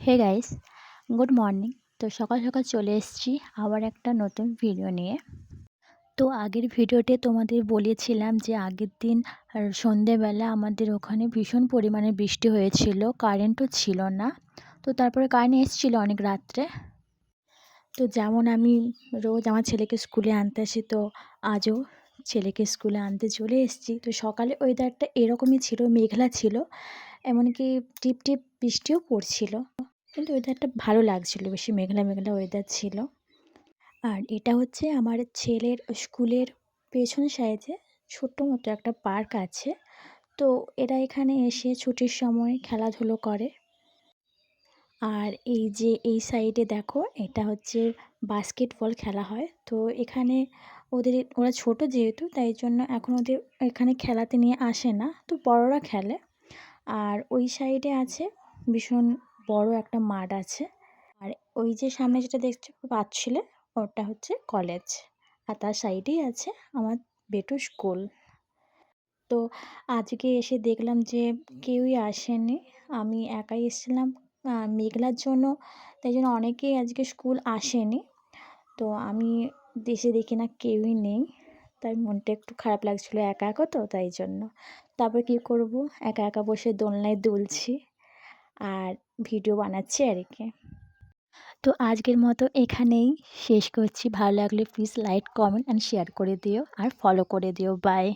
Hey guys, good morning. তো সকাল সকাল চলে এসেছি আবার একটা নতুন ভিডিও নিয়ে। তো আগের ভিডিওতে তোমাদের বলেছিলাম যে আগের দিন সন্ধেবেলা আমাদের ওখানে ভীষণ পরিমাণে বৃষ্টি হয়েছিল, কারেন্টও ছিল না। তো তারপরে কারেন্ট এসেছিলো অনেক রাত্রে। তো যেমন আমি রোজ আমার ছেলেকে স্কুলে আনতে আসি, তো আজও ছেলেকে স্কুলে আনতে চলে এসেছি। তো সকালে ওয়েদারটা এরকমই ছিল, মেঘলা ছিল, এমনকি টিপ টিপ বৃষ্টিও পড়ছিল। কিন্তু ওয়েদারটা ভালো লাগছিল, বেশি মেঘলা মেঘলা ওয়েদার ছিল। আর এটা হচ্ছে আমার ছেলের স্কুলের পেছন সাইডে ছোট্ট মতো একটা পার্ক আছে। তো এরা এখানে এসে ছুটির সময় খেলাধুলো করে। আর এই যে এই সাইডে দেখো, এটা হচ্ছে বাস্কেটবল খেলা হয়। তো এখানে ওরা ছোট যেহেতু, তাই জন্য এখন ওদের এখানে খেলাতে নিয়ে আসে না, তো বড়রা খেলে। আর ওই সাইডে আছে ভীষণ বড় একটা মাঠ আছে। আর ওই যে সামনে যেটা দেখতে পাচ্ছিলে, ওটা হচ্ছে কলেজ। আর তার সাইডেই আছে আমার বেটু স্কুল। তো আজকে এসে দেখলাম যে কেউই আসেনি, আমি একাই এসেছিলাম মেঘলার জন্য, তাই জন্য অনেকেই আজকে স্কুল আসেনি। তো আমি দেশে দেখি না কেউই নেই, তাই মনটা একটু খারাপ লাগছিলো, একা একা তো তাই জন্য। তারপর কী করব, একা একা বসে দোলনায় দুলছি আর ভিডিও বানাচ্ছি আর কি। তো আজকের মতো এখানেই শেষ করছি। ভালো লাগলে please like, comment and share করে দিও আর ফলো করে দিও। বাই।